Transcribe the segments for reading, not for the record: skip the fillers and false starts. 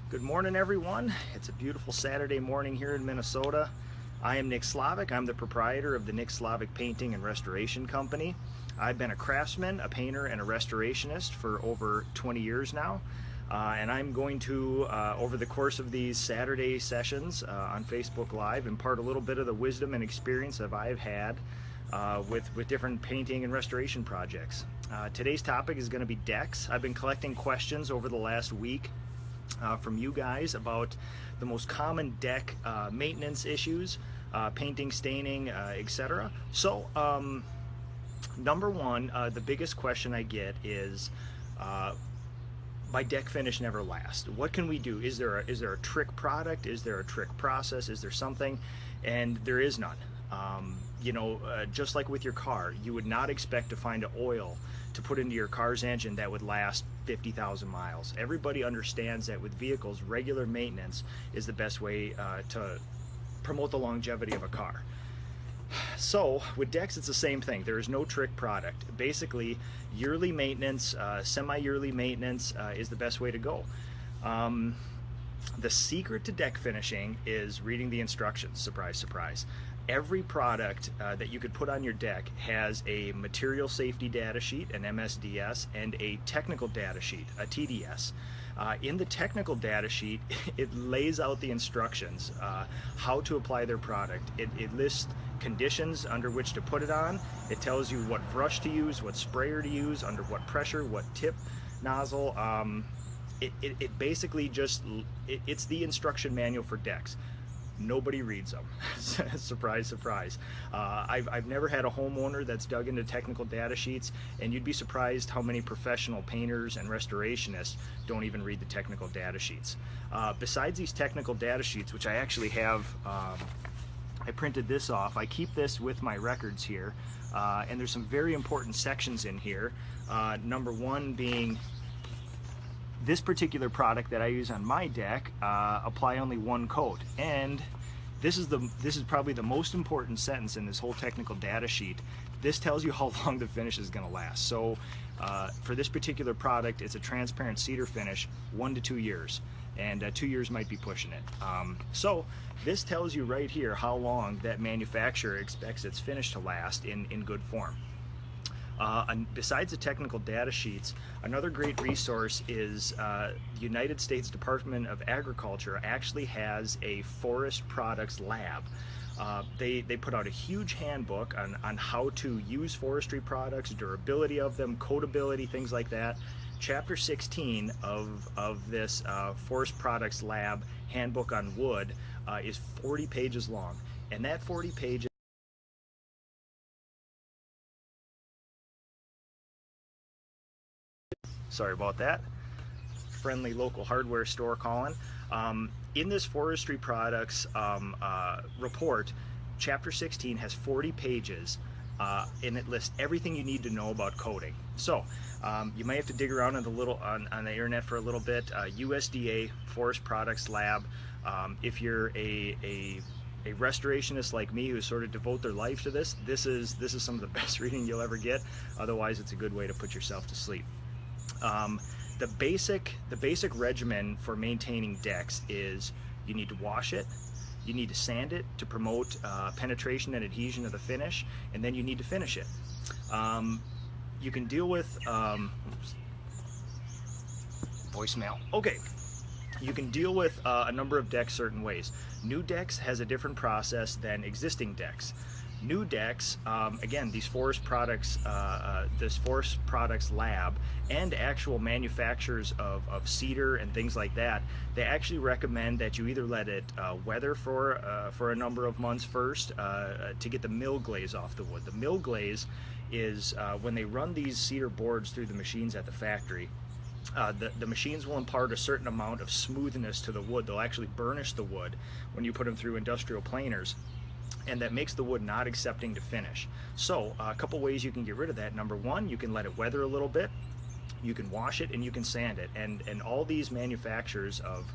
Good morning, everyone. It's a beautiful Saturday morning here in Minnesota. I am Nick Slavic. I'm the proprietor of the Nick Slavic Painting and Restoration Company. I've been a craftsman, a painter, and a restorationist for over 20 years now. And I'm going to, over the course of these Saturday sessions on Facebook Live, impart a little bit of the wisdom and experience that I've had with different painting and restoration projects. Today's topic is going to be decks. I've been collecting questions over the last week from you guys about the most common deck maintenance issues, painting, staining, etc. So number one, the biggest question I get is my deck finish never lasts. What can we do? Is there a trick product? Is there a trick process? Is there something? And there is none. Just like with your car, you would not expect to find an oil to put into your car's engine that would last 50,000 miles. Everybody understands that with vehicles, regular maintenance is the best way to promote the longevity of a car. So with decks, it's the same thing. There is no trick product. Basically, yearly maintenance, semi-yearly maintenance is the best way to go. The secret to deck finishing is reading the instructions. Surprise, surprise. Every product that you could put on your deck has a material safety data sheet, an MSDS, and a technical data sheet, a TDS. In the technical data sheet, it lays out the instructions, how to apply their product. It lists conditions under which to put it on. It tells you what brush to use, what sprayer to use, under what pressure, what tip nozzle. It basically just, it's the instruction manual for decks. Nobody reads them. Surprise, surprise. I've never had a homeowner that's dug into technical data sheets, and you'd be surprised how many professional painters and restorationists don't even read the technical data sheets. Besides these technical data sheets, which I actually have, I printed this off. I keep this with my records here, and there's some very important sections in here. Number one being, this particular product that I use on my deck, apply only one coat, and this is probably the most important sentence in this whole technical data sheet. This tells you how long the finish is going to last. So for this particular product, it's a transparent cedar finish, 1 to 2 years, and 2 years might be pushing it. So this tells you right here how long that manufacturer expects its finish to last in good form. And besides the technical data sheets, another great resource is the United States Department of Agriculture actually has a forest products lab. They put out a huge handbook on how to use forestry products, durability of them, coatability, things like that. Chapter 16 of this Forest Products Lab handbook on wood is 40 pages long, and that 40 pages, sorry about that, friendly local hardware store calling. In this forestry products report, chapter 16 has 40 pages and it lists everything you need to know about coating. So you might have to dig around on the internet for a little bit. USDA Forest Products Lab. If you're a restorationist like me who sort of devote their life to this, this is some of the best reading you'll ever get. Otherwise, it's a good way to put yourself to sleep. The basic regimen for maintaining decks is you need to wash it, you need to sand it to promote penetration and adhesion of the finish, and then you need to finish it. You can deal with voicemail. Okay. You can deal with a number of decks certain ways. New decks has a different process than existing decks. New decks, again, these forest products, this Forest Products Lab, and actual manufacturers of cedar and things like that, they actually recommend that you either let it weather for a number of months first to get the mill glaze off the wood. The mill glaze is when they run these cedar boards through the machines at the factory. The machines will impart a certain amount of smoothness to the wood. They'll actually burnish the wood when you put them through industrial planers, and that makes the wood not accepting to finish. So a couple ways you can get rid of that. Number one, you can let it weather a little bit, you can wash it, and you can sand it. And all these manufacturers of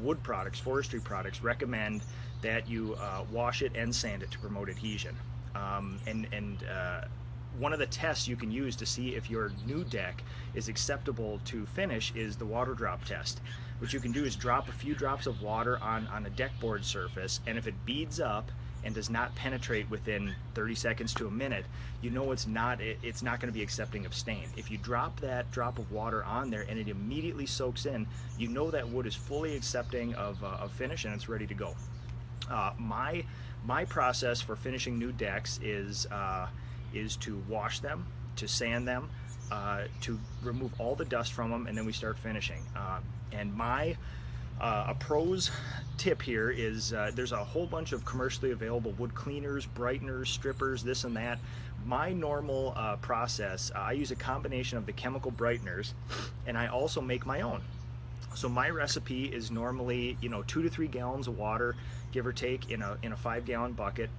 wood products, forestry products, recommend that you wash it and sand it to promote adhesion. one of the tests you can use to see if your new deck is acceptable to finish is the water drop test. What you can do is drop a few drops of water on a deck board surface, and if it beads up and does not penetrate within 30 seconds to a minute, you know it's not going to be accepting of stain. If you drop that drop of water on there and it immediately soaks in, you know that wood is fully accepting of finish and it's ready to go. My process for finishing new decks is to wash them, to sand them, to remove all the dust from them, and then we start finishing. And a pro's tip here is there's a whole bunch of commercially available wood cleaners, brighteners, strippers, this and that. My normal process, I use a combination of the chemical brighteners, and I also make my own. So my recipe is normally, 2 to 3 gallons of water, give or take, in a 5-gallon bucket,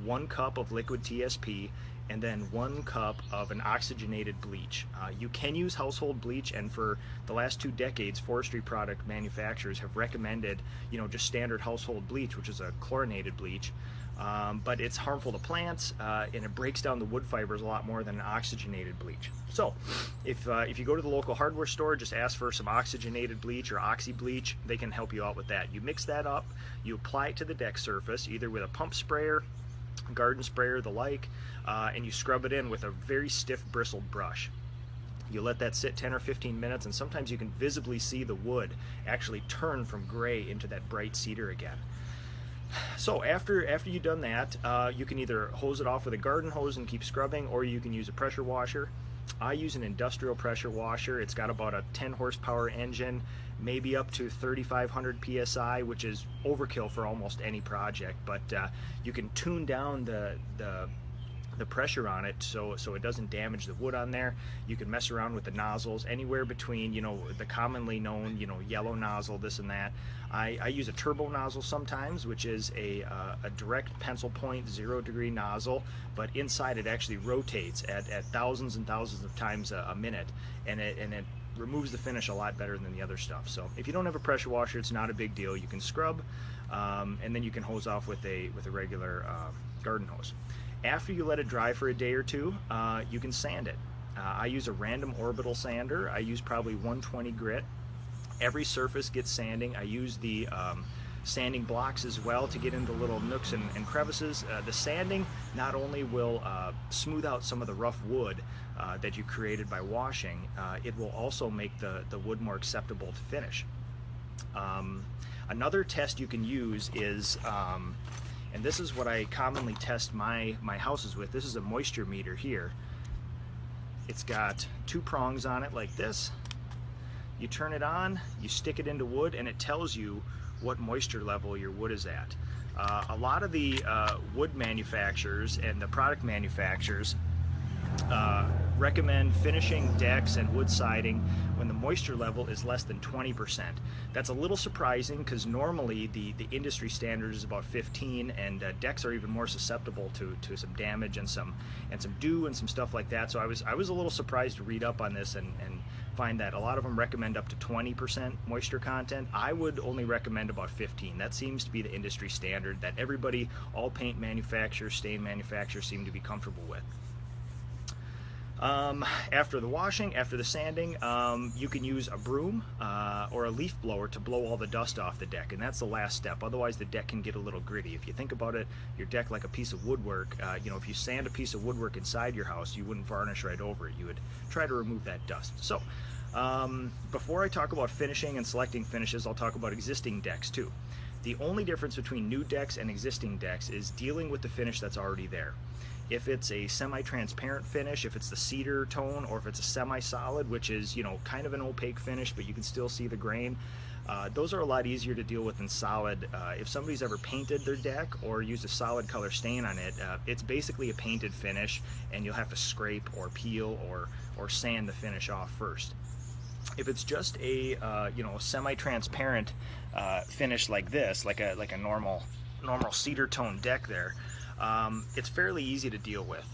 1 cup of liquid TSP, and then 1 cup of an oxygenated bleach. You can use household bleach, and for the last 2 decades, forestry product manufacturers have recommended, just standard household bleach, which is a chlorinated bleach. But it's harmful to plants, and it breaks down the wood fibers a lot more than an oxygenated bleach. So if you go to the local hardware store, just ask for some oxygenated bleach or oxy bleach. They can help you out with that. You mix that up, you apply it to the deck surface, either with a pump sprayer, garden sprayer, the like, and you scrub it in with a very stiff bristled brush. You let that sit 10 or 15 minutes, and sometimes you can visibly see the wood actually turn from gray into that bright cedar again. So after you've done that, you can either hose it off with a garden hose and keep scrubbing, or you can use a pressure washer. I use an industrial pressure washer. It's got about a 10 horsepower engine, maybe up to 3,500 psi, which is overkill for almost any project, but you can tune down the pressure on it so it doesn't damage the wood on there. You can mess around with the nozzles anywhere between the commonly known yellow nozzle, this and that. I use a turbo nozzle sometimes, which is a direct pencil point 0-degree nozzle, but inside it actually rotates at thousands and thousands of times a minute, and it removes the finish a lot better than the other stuff. So if you don't have a pressure washer, it's not a big deal. You can scrub, and then you can hose off with a regular garden hose. After you let it dry for a day or two, you can sand it. I use a random orbital sander. I use probably 120 grit. Every surface gets sanding. I use the sanding blocks as well to get into little nooks and crevices. The sanding not only will smooth out some of the rough wood that you created by washing, it will also make the wood more acceptable to finish. Another test you can use is, and this is what I commonly test my houses with. This is a moisture meter here. It's got 2 prongs on it like this. You turn it on, you stick it into wood, and it tells you what moisture level your wood is at. A lot of the wood manufacturers and the product manufacturers recommend finishing decks and wood siding when the moisture level is less than 20%. That's a little surprising because normally the industry standard is about 15, and decks are even more susceptible to some damage and some dew and some stuff like that. So I was a little surprised to read up on this and find that a lot of them recommend up to 20% moisture content. I would only recommend about 15. That seems to be the industry standard that everybody, all paint manufacturers, stain manufacturers, seem to be comfortable with. After the washing, after the sanding, you can use a broom or a leaf blower to blow all the dust off the deck, and that's the last step. Otherwise the deck can get a little gritty. If you think about it, your deck like a piece of woodwork, if you sand a piece of woodwork inside your house, you wouldn't varnish right over it. You would try to remove that dust. So before I talk about finishing and selecting finishes, I'll talk about existing decks too. The only difference between new decks and existing decks is dealing with the finish that's already there. If it's a semi-transparent finish, if it's the cedar tone, or if it's a semi-solid, which is, kind of an opaque finish, but you can still see the grain, those are a lot easier to deal with than solid. If somebody's ever painted their deck or used a solid color stain on it, it's basically a painted finish, and you'll have to scrape or peel or sand the finish off first. If it's just a semi-transparent finish like this, like a normal cedar tone deck there, it's fairly easy to deal with.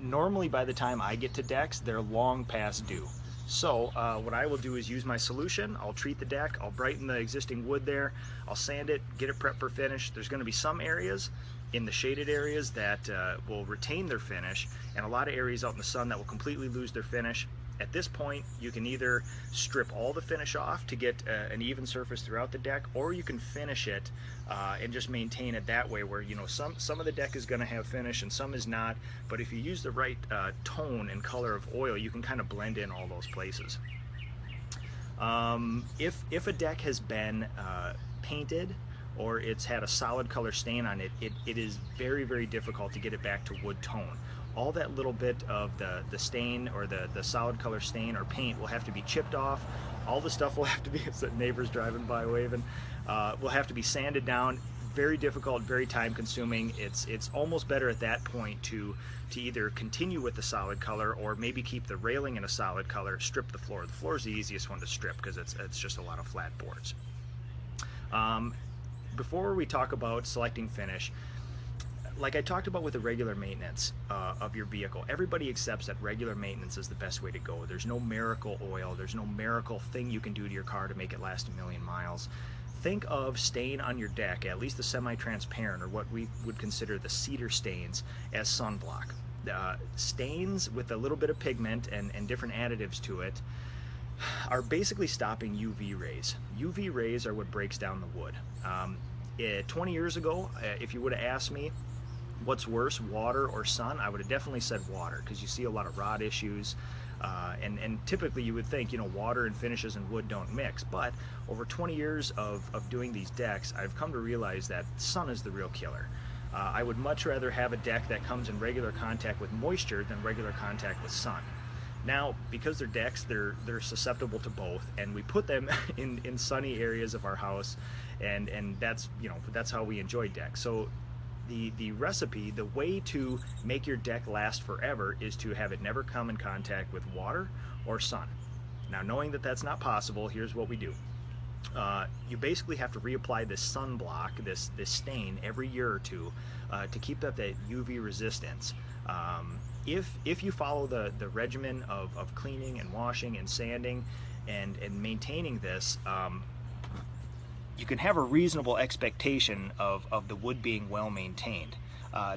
Normally by the time I get to decks, they're long past due. So what I will do is use my solution. I'll treat the deck, I'll brighten the existing wood there, I'll sand it, get it prepped for finish. There's going to be some areas in the shaded areas that will retain their finish, and a lot of areas out in the sun that will completely lose their finish. At this point, you can either strip all the finish off to get an even surface throughout the deck, or you can finish it and just maintain it that way, where, you know, some of the deck is going to have finish and some is not, but if you use the right tone and color of oil, you can kind of blend in all those places. If a deck has been painted, or it's had a solid color stain on it, it is very, very difficult to get it back to wood tone. All that little bit of the stain, or the solid color stain or paint, will have to be chipped off. All the stuff will have to be, neighbors driving by waving, will have to be sanded down. Very difficult, very time consuming. It's almost better at that point to either continue with the solid color, or maybe keep the railing in a solid color, strip the floor. The floor is the easiest one to strip because it's just a lot of flat boards. Before we talk about selecting finish, like I talked about with the regular maintenance of your vehicle, everybody accepts that regular maintenance is the best way to go. There's no miracle oil, there's no miracle thing you can do to your car to make it last 1,000,000 miles. Think of stain on your deck, at least the semi-transparent, or what we would consider the cedar stains, as sunblock. Stains with a little bit of pigment and different additives to it are basically stopping UV rays. UV rays are what breaks down the wood. 20 years ago, if you would have asked me what's worse, water or sun, I would have definitely said water, because you see a lot of rot issues, and typically you would think, you know, water and finishes and wood don't mix. But over 20 years of doing these decks, I've come to realize that sun is the real killer. I would much rather have a deck that comes in regular contact with moisture than regular contact with sun. Now, because they're decks, they're susceptible to both, and we put them in sunny areas of our house, and that's, you know, that's how we enjoy decks. So the recipe, the way to make your deck last forever, is to have it never come in contact with water or sun. Now, knowing that that's not possible, here's what we do. You basically have to reapply this sunblock, this stain, every year or two to keep up that UV resistance. If you follow the regimen of cleaning and washing and sanding and maintaining this, you can have a reasonable expectation of the wood being well maintained.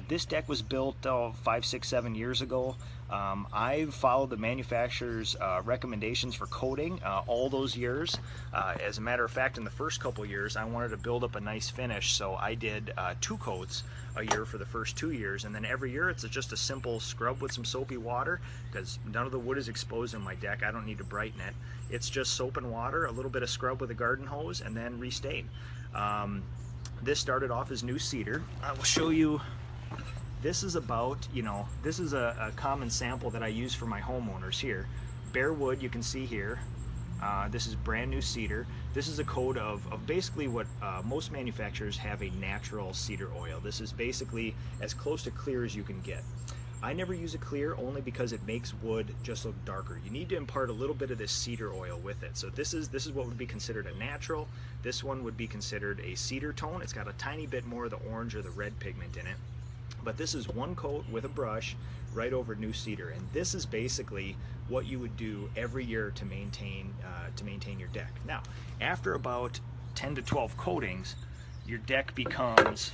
This deck was built 5, 6, 7 years ago. I've followed the manufacturer's recommendations for coating all those years. As a matter of fact, in the first couple years, I wanted to build up a nice finish, so I did 2 coats a year for the first 2 years, and then every year it's just a simple scrub with some soapy water, because none of the wood is exposed in my deck. I don't need to brighten it. It's just soap and water, a little bit of scrub with a garden hose, and then restain. This started off as new cedar. I will show you. This is about, you know, this is a common sample that I use for my homeowners here. Bare wood, you can see here. This is brand new cedar. This is a coat of basically what most manufacturers have, a natural cedar oil. This is basically as close to clear as you can get. I never use a clear, only because it makes wood just look darker. You need to impart a little bit of this cedar oil with it. So this is what would be considered a natural. This one would be considered a cedar tone. It's got a tiny bit more of the orange or the red pigment in it. But this is one coat with a brush right over new cedar, and this is basically what you would do every year to maintain your deck. Now, after about 10 to 12 coatings, your deck becomes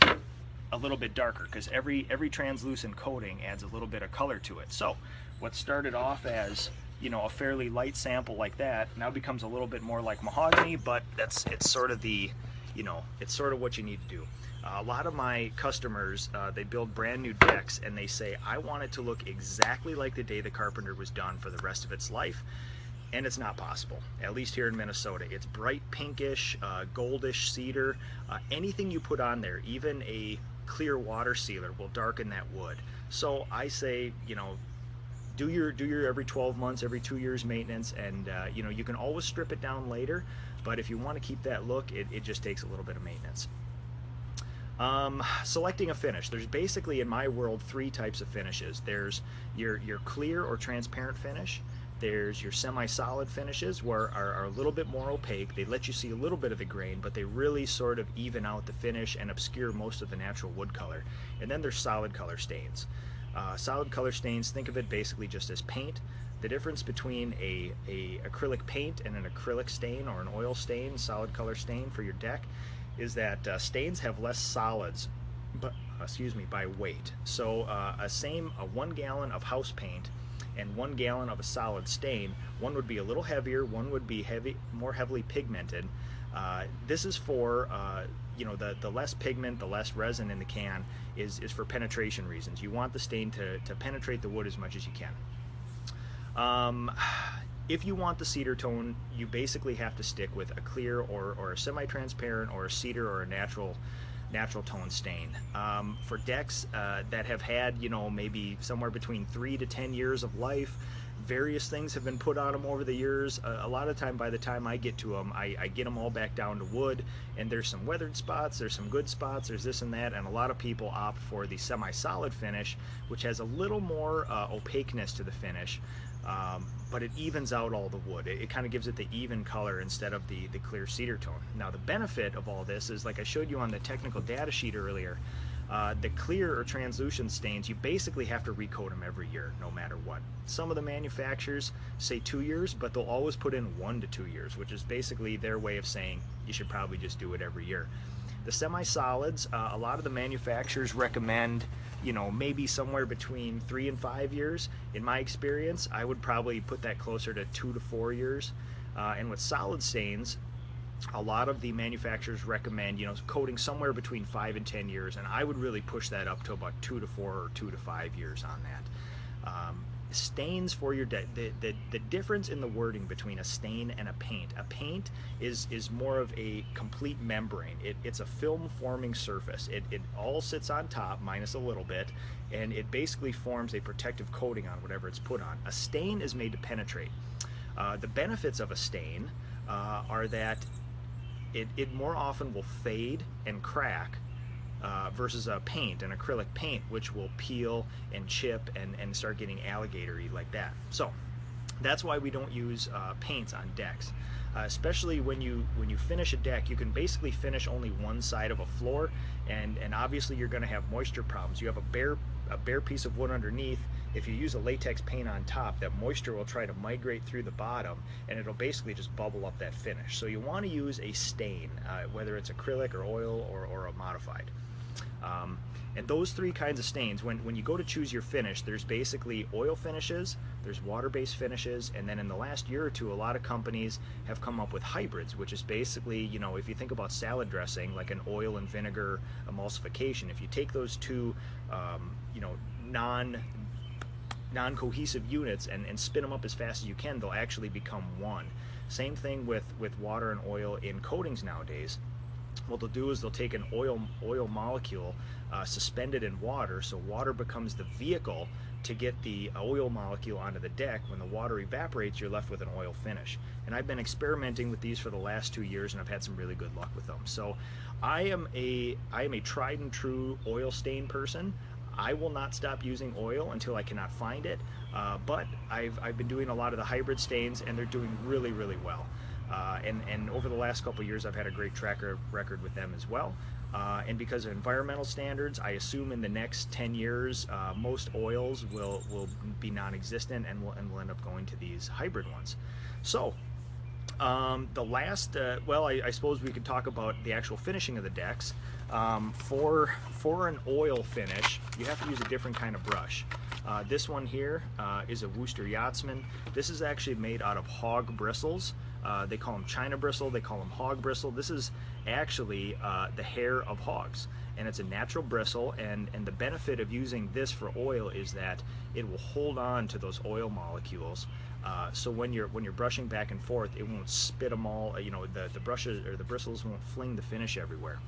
a little bit darker, because every translucent coating adds a little bit of color to it. So what started off as, you know, a fairly light sample like that now becomes a little bit more like mahogany, but it's sort of the, you know, it's sort of what you need to do. A lot of my customers, they build brand new decks and they say, I want it to look exactly like the day the carpenter was done for the rest of its life. And it's not possible, at least here in Minnesota. It's bright pinkish, goldish cedar. Anything you put on there, even a clear water sealer, will darken that wood. So I say, you know, do your every 12 months, every 2 years maintenance, and you know, you can always strip it down later, but if you want to keep that look, it just takes a little bit of maintenance. Selecting a finish. There's basically, in my world, 3 types of finishes. There's your clear or transparent finish. There's your semi-solid finishes, where are a little bit more opaque. They let you see a little bit of the grain, but they really sort of even out the finish and obscure most of the natural wood color. And then there's solid color stains. Solid color stains, think of it basically just as paint. The difference between a acrylic paint and an acrylic stain, or an oil stain, solid color stain for your deck, is that stains have less solids, but by weight. So a 1 gallon of house paint and 1 gallon of a solid stain, one would be a little heavier, one would be more heavily pigmented. This is for the less pigment, the less resin in the can is for penetration reasons. You want the stain to penetrate the wood as much as you can. If you want the cedar tone, you basically have to stick with a clear or a semi-transparent or a cedar or a natural tone stain. For decks that have had, maybe somewhere between 3 to 10 years of life, various things have been put on them over the years. A lot of time, by the time I get to them, I get them all back down to wood, and there's some weathered spots, there's some good spots, there's this and that, and a lot of people opt for the semi-solid finish, which has a little more opaqueness to the finish. But it evens out all the wood. It kind of gives it the even color instead of the clear cedar tone. Now the benefit of all this is, like I showed you on the technical data sheet earlier, the clear or translucent stains, you basically have to recoat them every year, no matter what. Some of the manufacturers say 2 years, but they'll always put in 1 to 2 years, which is basically their way of saying you should probably just do it every year. The semi-solids, a lot of the manufacturers recommend, maybe somewhere between 3 and 5 years. In my experience, I would probably put that closer to 2 to 4 years. And with solid stains, a lot of the manufacturers recommend, coating somewhere between 5 and 10 years, and I would really push that up to about 2 to 4 or 2 to 5 years on that. Stains for your deck, the difference in the wording between a stain and a paint is more of a complete membrane. It's a film forming surface. It all sits on top minus a little bit, and it basically forms a protective coating on whatever it's put on. A stain is made to penetrate. The benefits of a stain are that it more often will fade and crack versus a paint, an acrylic paint, which will peel and chip and start getting alligator-y like that. So that's why we don't use paints on decks. Especially when you finish a deck, you can basically finish only one side of a floor, and obviously you're going to have moisture problems. You have a bare piece of wood underneath. If you use a latex paint on top, that moisture will try to migrate through the bottom, and it'll basically just bubble up that finish. So you want to use a stain, whether it's acrylic or oil or a modified. And those three kinds of stains, when you go to choose your finish, there's basically oil finishes, there's water-based finishes, and then in the last year or two, a lot of companies have come up with hybrids, which is basically, if you think about salad dressing, like an oil and vinegar emulsification, if you take those two, non-cohesive units and spin them up as fast as you can, they'll actually become one. Same thing with water and oil in coatings nowadays. What they'll do is they'll take an oil molecule suspended in water, so water becomes the vehicle to get the oil molecule onto the deck. When the water evaporates, you're left with an oil finish. And I've been experimenting with these for the last 2 years, and I've had some really good luck with them. So I am a tried and true oil stain person. I will not stop using oil until I cannot find it, but I've been doing a lot of the hybrid stains, and they're doing really, really well. And over the last couple of years, I've had a great track record with them as well. And because of environmental standards, I assume in the next 10 years, most oils will be non-existent, and we'll end up going to these hybrid ones. So the last, I suppose we could talk about the actual finishing of the decks. For an oil finish, you have to use a different kind of brush. This one here is a Worcester Yachtsman. This is actually made out of hog bristles. They call them China bristle, they call them hog bristle. This is actually the hair of hogs, and it's a natural bristle, and the benefit of using this for oil is that it will hold on to those oil molecules. So when you're brushing back and forth, it won't spit them all, the brushes or the bristles won't fling the finish everywhere.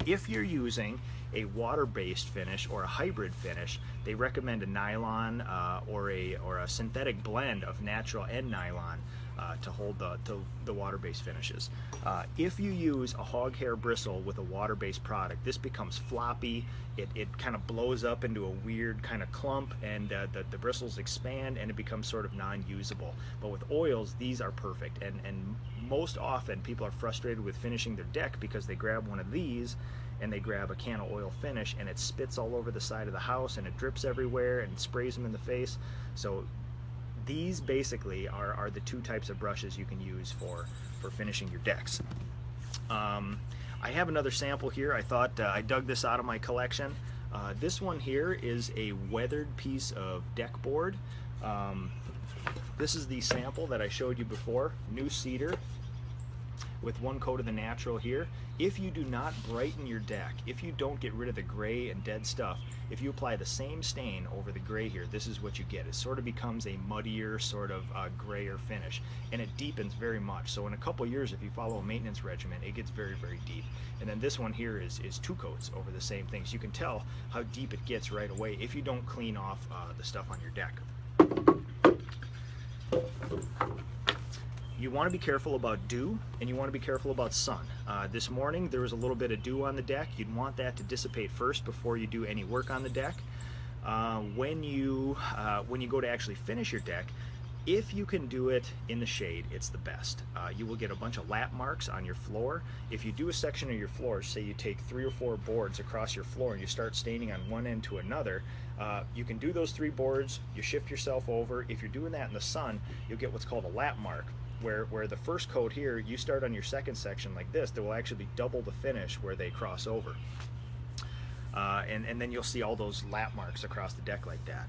If you're using a water-based finish or a hybrid finish, they recommend a nylon or a synthetic blend of natural and nylon to hold the water-based finishes. If you use a hog hair bristle with a water-based product, this becomes floppy. It kind of blows up into a weird kind of clump, and the bristles expand, and it becomes sort of non-usable. But with oils, these are perfect, and most often people are frustrated with finishing their deck because they grab one of these and they grab a can of oil finish, and it spits all over the side of the house, and it drips everywhere, and sprays them in the face. So these basically are the two types of brushes you can use for finishing your decks. I have another sample here. I thought I dug this out of my collection. This one here is a weathered piece of deck board. This is the sample that I showed you before, new cedar with one coat of the natural here. If you do not brighten your deck, if you don't get rid of the gray and dead stuff, if you apply the same stain over the gray here, this is what you get. It sort of becomes a muddier, sort of grayer finish, and it deepens very much. So in a couple years, if you follow a maintenance regimen, it gets very, very deep. And then this one here is two coats over the same thing. So you can tell how deep it gets right away if you don't clean off the stuff on your deck. You want to be careful about dew, and you want to be careful about sun. This morning there was a little bit of dew on the deck. You'd want that to dissipate first before you do any work on the deck. When you go to actually finish your deck, if you can do it in the shade, it's the best. You will get a bunch of lap marks on your floor. If you do a section of your floor, say you take 3 or 4 boards across your floor and you start staining on one end to another, you can do those 3 boards, you shift yourself over. If you're doing that in the sun, you'll get what's called a lap mark, where the first coat here, you start on your second section like this, there will actually be double the finish where they cross over. And then you'll see all those lap marks across the deck like that.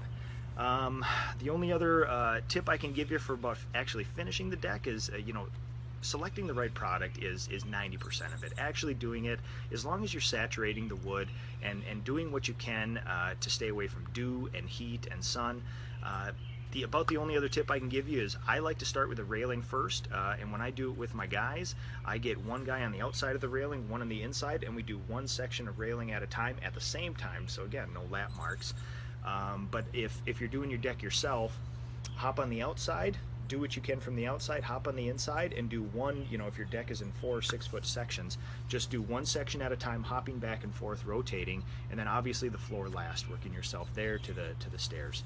The only other tip I can give you for about actually finishing the deck is, selecting the right product is 90% of it. Actually doing it, as long as you're saturating the wood and doing what you can to stay away from dew and heat and sun. About the only other tip I can give you is I like to start with a railing first, and when I do it with my guys, I get one guy on the outside of the railing, one on the inside, and we do one section of railing at a time at the same time, so again, no lap marks. But if you're doing your deck yourself, hop on the outside, do what you can from the outside, hop on the inside, and do one, if your deck is in 4 or 6 foot sections, just do one section at a time, hopping back and forth, rotating, and then obviously the floor last, working yourself there to the stairs.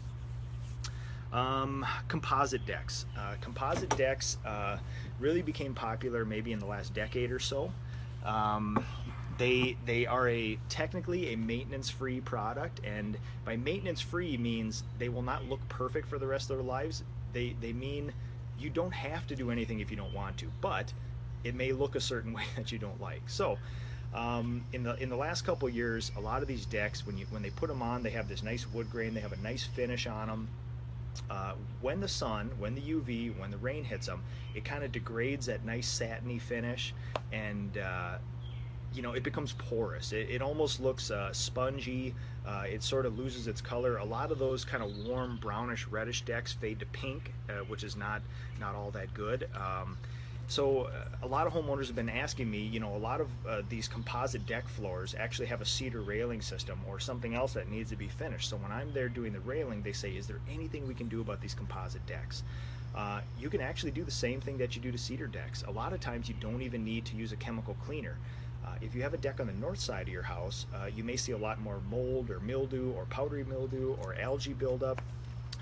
Composite decks. Composite decks really became popular maybe in the last decade or so. They are technically a maintenance-free product, and by maintenance-free means they will not look perfect for the rest of their lives. They mean you don't have to do anything if you don't want to, but it may look a certain way that you don't like. So in the last couple of years, a lot of these decks, when they put them on, they have this nice wood grain, they have a nice finish on them. When the sun, when the UV, when the rain hits them, it kind of degrades that nice satiny finish, and it becomes porous. It almost looks spongy. It sort of loses its color. A lot of those kind of warm brownish reddish decks fade to pink, which is not all that good. So a lot of homeowners have been asking me, a lot of these composite deck floors actually have a cedar railing system or something else that needs to be finished. So when I'm there doing the railing, they say, is there anything we can do about these composite decks? You can actually do the same thing that you do to cedar decks. A lot of times you don't even need to use a chemical cleaner. If you have a deck on the north side of your house, you may see a lot more mold or mildew or powdery mildew or algae buildup,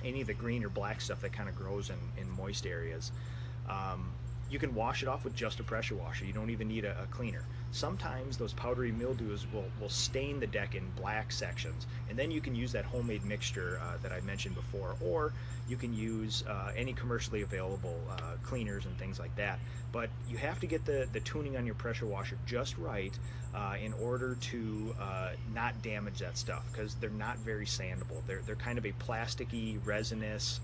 any of the green or black stuff that kind of grows in moist areas. You can wash it off with just a pressure washer. You don't even need a cleaner. Sometimes those powdery mildews will stain the deck in black sections, and then you can use that homemade mixture that I mentioned before, or you can use any commercially available cleaners and things like that. But you have to get the tuning on your pressure washer just right in order to not damage that stuff, because they're not very sandable. They're kind of a plasticky, resinous,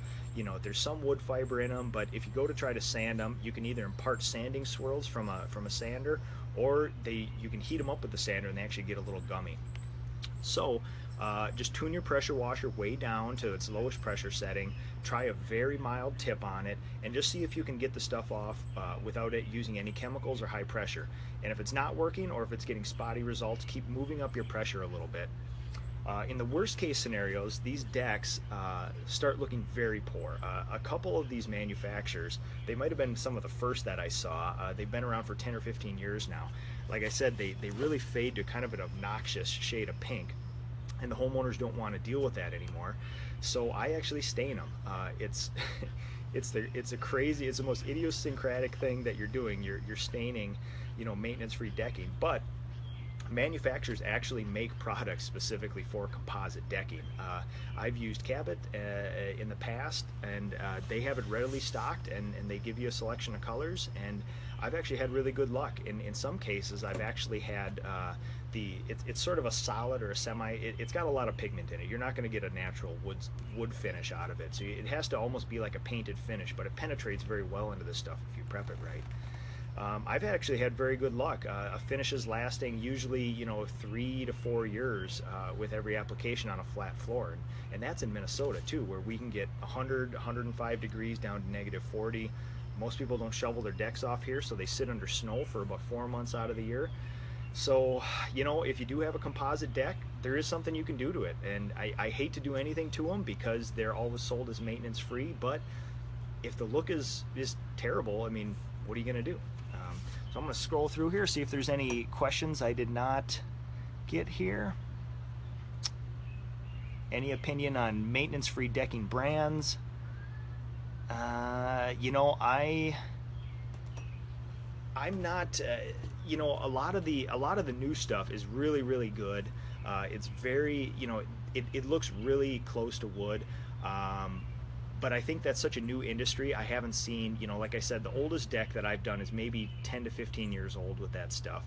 there's some wood fiber in them, but if you go to try to sand them, you can either impart sanding swirls from a sander, or you can heat them up with the sander and they actually get a little gummy. So just tune your pressure washer way down to its lowest pressure setting, try a very mild tip on it, and just see if you can get the stuff off without it using any chemicals or high pressure. And if it's not working, or if it's getting spotty results, keep moving up your pressure a little bit. In the worst case scenarios, these decks start looking very poor. A couple of these manufacturers, they might have been some of the first that I saw. They've been around for 10 or 15 years now. Like I said, they really fade to kind of an obnoxious shade of pink, and the homeowners don't want to deal with that anymore. So I actually stain them. It's the most idiosyncratic thing that you're doing. You're staining, maintenance-free decking. But manufacturers actually make products specifically for composite decking. I've used Cabot in the past, and they have it readily stocked, and they give you a selection of colors, and I've actually had really good luck. In some cases, I've actually had it's sort of a solid or a semi. It's got a lot of pigment in it. You're not going to get a natural wood finish out of it, so it has to almost be like a painted finish, but it penetrates very well into this stuff if you prep it right. I've actually had very good luck. Finishes lasting usually 3 to 4 years with every application on a flat floor, and that's in Minnesota too, where we can get 100, 105 degrees down to -40. Most people don't shovel their decks off here, so they sit under snow for about 4 months out of the year. So, if you do have a composite deck, there is something you can do to it. And I hate to do anything to them because they're always sold as maintenance free, but if the look is terrible, I mean, what are you going to do? So I'm going to scroll through here, see if there's any questions I did not get here. Any opinion on maintenance free decking brands? I'm not, a lot of the new stuff is really, really good. It's very, it looks really close to wood. But I think that's such a new industry. I haven't seen, like I said, the oldest deck that I've done is maybe 10 to 15 years old with that stuff.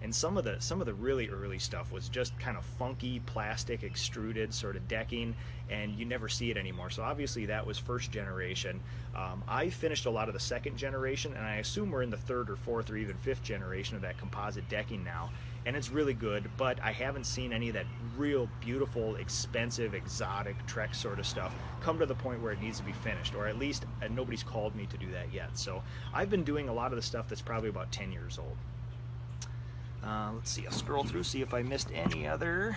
And some of the really early stuff was just kind of funky plastic extruded sort of decking, and you never see it anymore. So obviously that was first generation. I finished a lot of the second generation, and I assume we're in the third or fourth or even fifth generation of that composite decking now. And it's really good, but I haven't seen any of that real beautiful, expensive, exotic Trek sort of stuff come to the point where it needs to be finished, or at least nobody's called me to do that yet. So I've been doing a lot of the stuff that's probably about 10 years old. Let's see, I'll scroll through, see if I missed any other.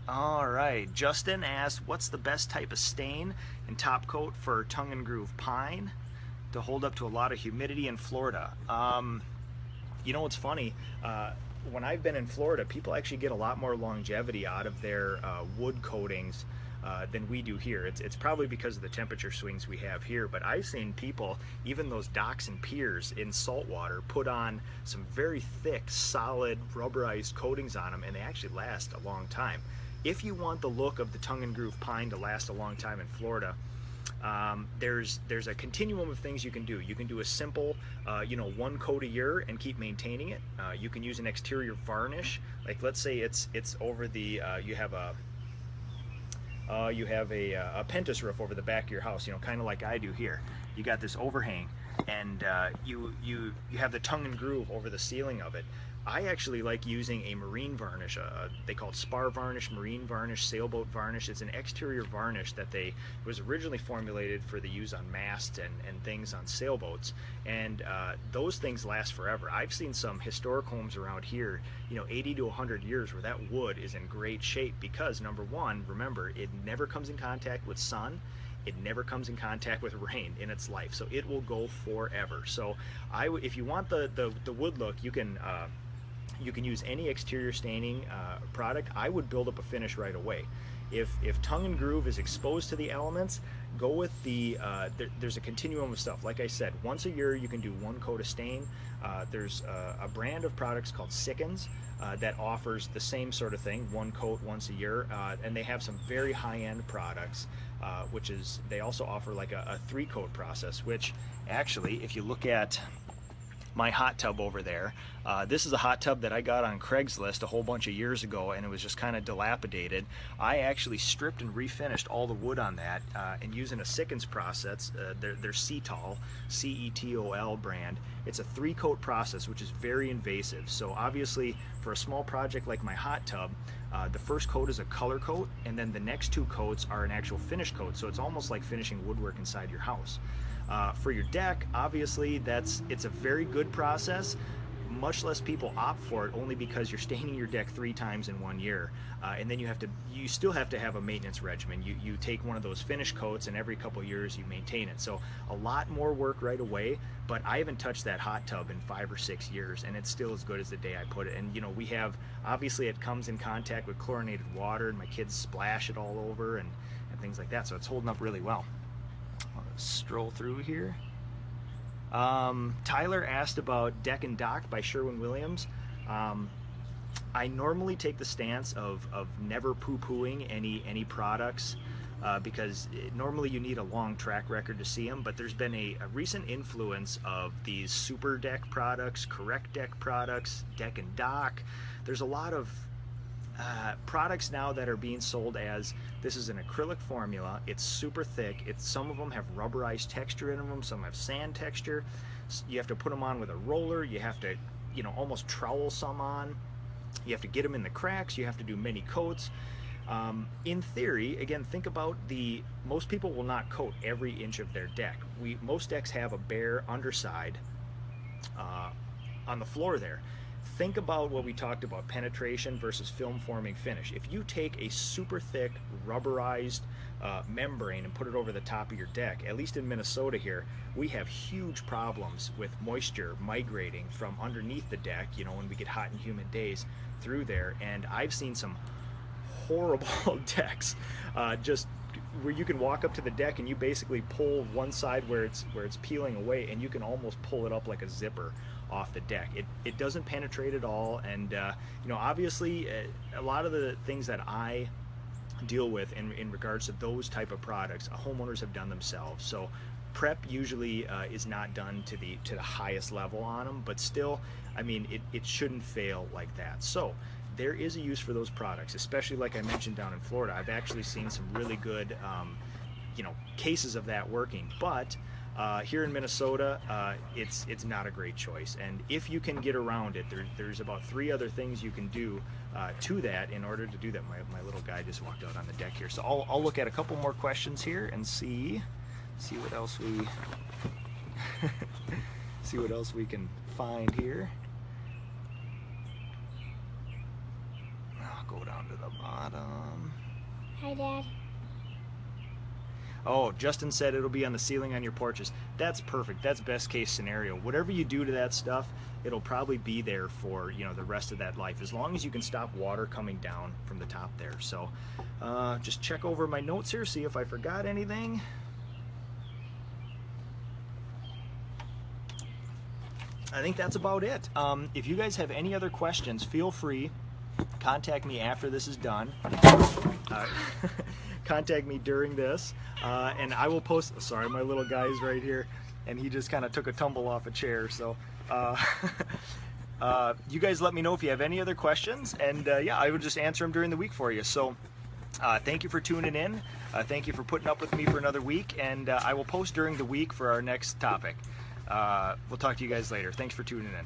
All right, Justin asked, what's the best type of stain and top coat for tongue and groove pine to hold up to a lot of humidity in Florida? What's funny, when I've been in Florida, people actually get a lot more longevity out of their wood coatings than we do here. It's probably because of the temperature swings we have here, but I've seen people, even those docks and piers in saltwater, put on some very thick, solid, rubberized coatings on them, and they actually last a long time. If you want the look of the tongue and groove pine to last a long time in Florida, there's a continuum of things you can do. You can do a simple, one coat a year and keep maintaining it. You can use an exterior varnish. Like, let's say it's over the you have a pentus roof over the back of your house, kind of like I do here. You got this overhang, and you have the tongue and groove over the ceiling of it. I actually like using a marine varnish. They call it spar varnish, marine varnish, sailboat varnish. It's an exterior varnish that was originally formulated for the use on masts and things on sailboats, and those things last forever. I've seen some historic homes around here, 80 to 100 years, where that wood is in great shape because, number one, remember, it never comes in contact with sun. It never comes in contact with rain in its life, so it will go forever. So if you want the wood look, you can use any exterior staining product. I would build up a finish right away. If tongue and groove is exposed to the elements, go with there's a continuum of stuff. Like I said, once a year you can do one coat of stain. There's a brand of products called Sickens that offers the same sort of thing, one coat once a year, and they have some very high-end products, which is, they also offer like a 3-coat process, which actually, if you look at my hot tub over there, this is a hot tub that I got on Craigslist a whole bunch of years ago, and it was just kind of dilapidated. I actually stripped and refinished all the wood on that, and using a Sickens process, their Cetol, C-E-T-O-L brand. It's a 3-coat process, which is very invasive. So obviously, for a small project like my hot tub, the first coat is a color coat, and then the next 2 coats are an actual finish coat. So it's almost like finishing woodwork inside your house. For your deck, obviously, it's a very good process. Much less people opt for it, only because you're staining your deck 3 times in 1 year, and then you still have to have a maintenance regimen. You take one of those finish coats, and every couple years you maintain it. So a lot more work right away. But I haven't touched that hot tub in 5 or 6 years, and it's still as good as the day I put it. And we have, obviously, it comes in contact with chlorinated water, and my kids splash it all over and things like that. So it's holding up really well. I'll stroll through here. Tyler asked about Deck and Dock by Sherwin-Williams. I normally take the stance of never poo-pooing any products because normally you need a long track record to see them, but there's been a recent influence of these Super Deck products, Correct Deck products, Deck and Dock. There's a lot of products now that are being sold as this is an acrylic formula, it's super thick, some of them have rubberized texture in them, some have sand texture. You have to put them on with a roller, you have to almost trowel some on, you have to get them in the cracks, you have to do many coats. In theory, again, think about most people will not coat every inch of their deck. Most decks have a bare underside on the floor there. Think about what we talked about, penetration versus film forming finish. If you take a super thick rubberized membrane and put it over the top of your deck, at least in Minnesota here, we have huge problems with moisture migrating from underneath the deck, when we get hot and humid days through there. And I've seen some horrible decks just where you can walk up to the deck and you basically pull one side where it's peeling away, and you can almost pull it up like a zipper off the deck. It doesn't penetrate at all, and obviously a lot of the things that I deal with in regards to those type of products, homeowners have done themselves. So prep usually is not done to the highest level on them, but still, I mean, it shouldn't fail like that. So there is a use for those products, especially like I mentioned down in Florida. I've actually seen some really good cases of that working, but here in Minnesota, it's not a great choice. And if you can get around it, there's about 3 other things you can do to that in order to do that. My little guy just walked out on the deck here, so I'll look at a couple more questions here and see what else we see what else we can find here. I'll go down to the bottom. Hi, Dad. Oh, Justin said it'll be on the ceiling on your porches. That's perfect. That's best case scenario. Whatever you do to that stuff, it'll probably be there for the rest of that life, as long as you can stop water coming down from the top there. So just check over my notes here, see if I forgot anything. I think that's about it. If you guys have any other questions, feel free. Contact me after this is done. Contact me during this, and I will post. Sorry, my little guy is right here, and he just kind of took a tumble off a chair. So you guys let me know if you have any other questions, and yeah, I will just answer them during the week for you. So thank you for tuning in. Thank you for putting up with me for another week, and I will post during the week for our next topic. We'll talk to you guys later. Thanks for tuning in.